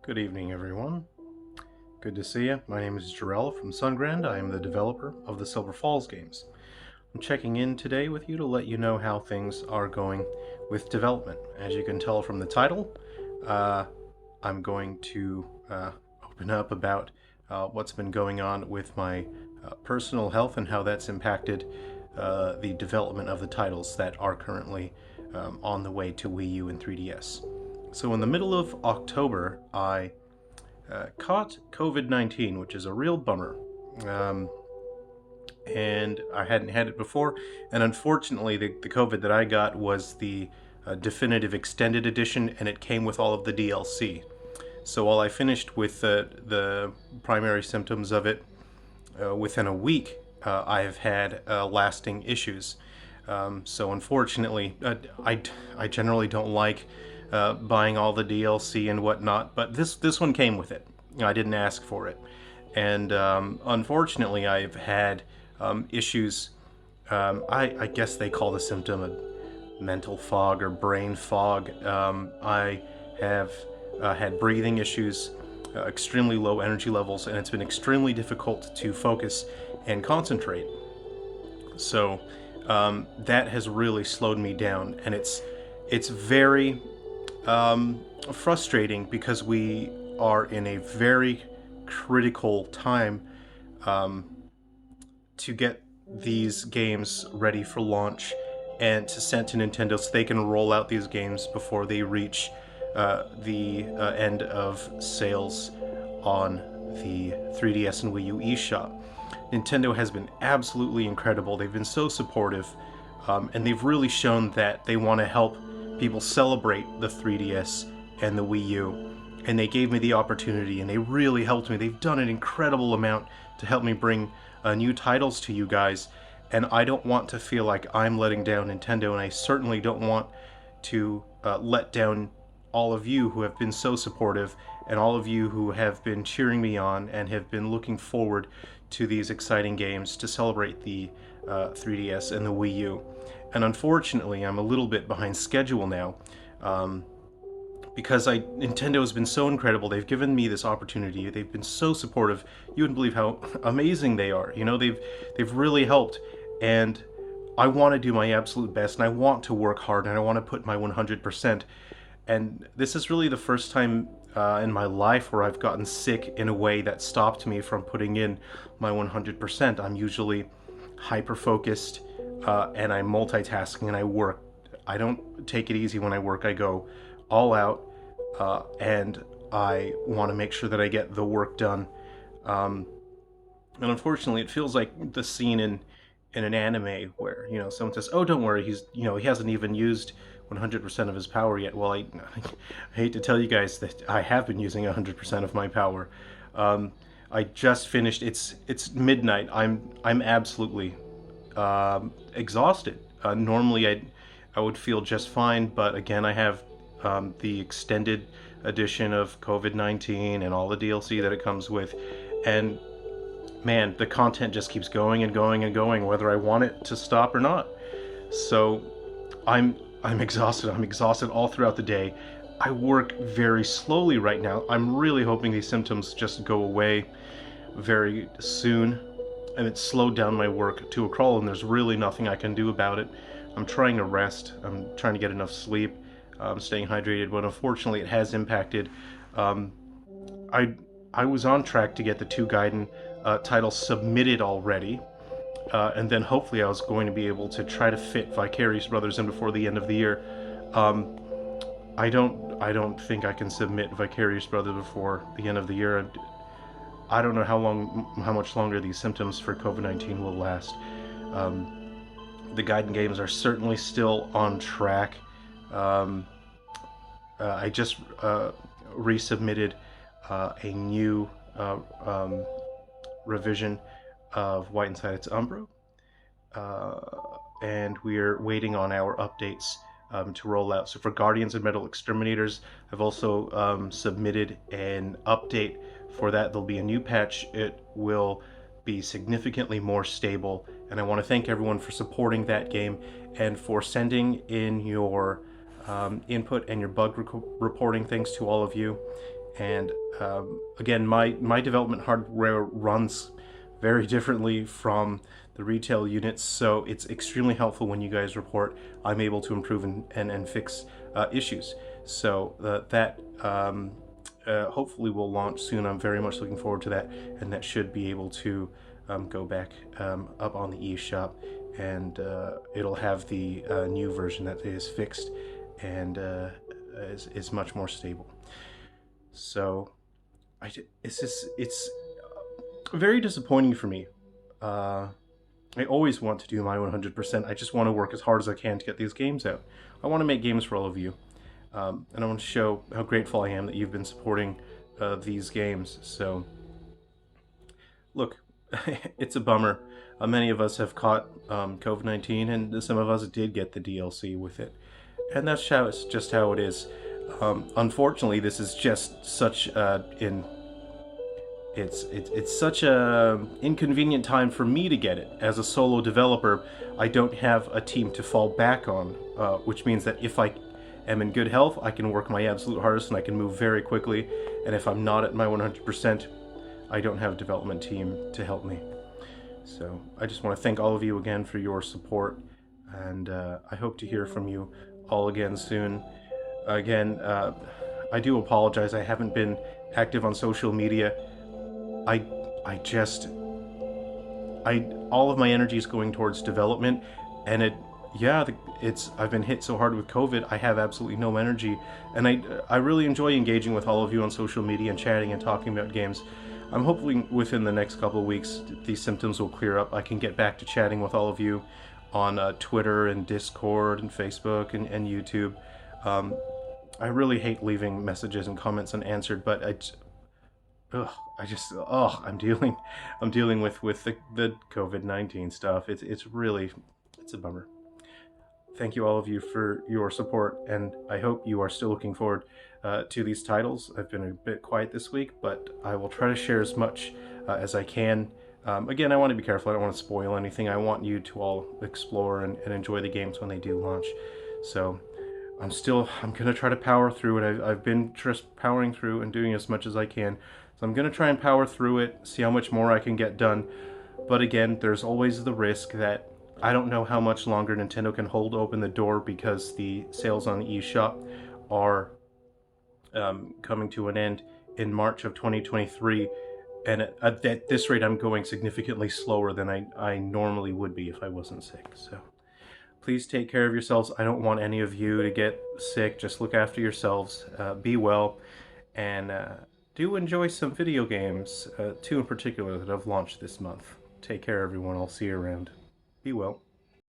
Good evening, everyone. Good to see you. My name is Jarrell from Sungrand. I am the developer of the Silver Falls games. I'm checking in today with you to let you know how things are going with development. As you can tell from the title, I'm going to open up about what's been going on with my personal health and how that's impacted the development of the titles that are currently on the way to Wii U and 3DS. So in the middle of October, I caught COVID-19, which is a real bummer. And I hadn't had it before, and unfortunately the COVID that I got was the definitive extended edition, and it came with all of the DLC. So while I finished with the primary symptoms of it within a week, I have had lasting issues. So unfortunately, I generally don't like buying all the DLC and whatnot, but this one came with it. I didn't ask for it, and unfortunately, I've had issues. I guess they call the symptom a mental fog or brain fog. I have had breathing issues, extremely low energy levels, and it's been extremely difficult to focus and concentrate. So that has really slowed me down, and it's very frustrating because we are in a very critical time to get these games ready for launch and to send to Nintendo so they can roll out these games before they reach the end of sales on the 3DS and Wii U eShop. Nintendo has been absolutely incredible. They've been so supportive, and they've really shown that they want to help people celebrate the 3DS and the Wii U, and they gave me the opportunity, and they really helped me. They've done an incredible amount to help me bring new titles to you guys, and I don't want to feel like I'm letting down Nintendo, and I certainly don't want to let down all of you who have been so supportive, and all of you who have been cheering me on and have been looking forward to these exciting games to celebrate the 3DS and the Wii U. And unfortunately, I'm a little bit behind schedule now, because Nintendo has been so incredible. They've given me this opportunity. They've been so supportive. You wouldn't believe how amazing they are. You know, they've really helped, and I want to do my absolute best, and I want to work hard, and I want to put my 100%. And this is really the first time in my life where I've gotten sick in a way that stopped me from putting in my 100%. I'm usually hyper-focused, and I'm multitasking, and I work. I don't take it easy when I work. I go all out, and I want to make sure that I get the work done. And unfortunately, it feels like the scene in an anime where, you know, someone says, "Oh, don't worry, he hasn't even used 100% of his power yet." Well, I hate to tell you guys that I have been using 100% of my power. I just finished. It's midnight. I'm absolutely exhausted. Normally, I would feel just fine, but again, I have the extended edition of COVID-19 and all the DLC that it comes with, and man, the content just keeps going and going and going, whether I want it to stop or not. So I'm exhausted. I'm exhausted all throughout the day. I work very slowly right now. I'm really hoping these symptoms just go away very soon, and it slowed down my work to a crawl, and there's really nothing I can do about it. I'm trying to rest. I'm trying to get enough sleep. Staying hydrated, but unfortunately it has impacted. I was on track to get the 2 Gaiden titles submitted already, and then hopefully I was going to be able to try to fit Vicarious Brothers in before the end of the year. I don't think I can submit Vicarious Brothers before the end of the year. I don't know how much longer these symptoms for COVID-19 will last. The Gaiden games are certainly still on track. I just resubmitted a new revision of White Inside its Umbra, and we're waiting on our updates to roll out. So for Guardians and Metal Exterminators, I've also submitted an update for that. There'll be a new patch. It will be significantly more stable, and I want to thank everyone for supporting that game and for sending in your input and your bug reporting. Thanks to all of you. And again, my development hardware runs very differently from the retail units, so it's extremely helpful when you guys report. I'm able to improve and fix issues. So that hopefully will launch soon. I'm very much looking forward to that, and that should be able to go back up on the eShop, and it'll have the new version that is fixed and is much more stable. So it's very disappointing for me. Uh, I always want to do my 100%. I just want to work as hard as I can to get these games out. I want to make games for all of you. And I want to show how grateful I am that you've been supporting these games. So, look, it's a bummer. Many of us have caught COVID-19, and some of us did get the DLC with it. And that's just how it is. Unfortunately, this is just such it's such a inconvenient time for me to get it. As a solo developer, I don't have a team to fall back on, which means that if I am in good health, I can work my absolute hardest and I can move very quickly. And if I'm not at my 100%, I don't have a development team to help me. So I just want to thank all of you again for your support, and I hope to hear from you all again soon. Again, I do apologize. I haven't been active on social media. I just all of my energy is going towards development, and I've been hit so hard with COVID. I have absolutely no energy, and I really enjoy engaging with all of you on social media and chatting and talking about games. I'm hoping within the next couple of weeks these symptoms will clear up. I can get back to chatting with all of you on Twitter and Discord and Facebook and YouTube. I really hate leaving messages and comments unanswered, but I'm dealing with the COVID-19 stuff. It's a bummer. Thank you all of you for your support, and I hope you are still looking forward to these titles. I've been a bit quiet this week, but I will try to share as much as I can. Again, I want to be careful. I don't want to spoil anything. I want you to all explore and enjoy the games when they do launch. So I'm going to try to power through it. I've been just powering through and doing as much as I can. So I'm going to try and power through it, see how much more I can get done. But again, there's always the risk that I don't know how much longer Nintendo can hold open the door, because the sales on the eShop are coming to an end in March of 2023. And at this rate, I'm going significantly slower than I normally would be if I wasn't sick. So please take care of yourselves. I don't want any of you to get sick. Just look after yourselves. Be well. And do enjoy some video games, two in particular that have launched this month. Take care, everyone. I'll see you around. Be well.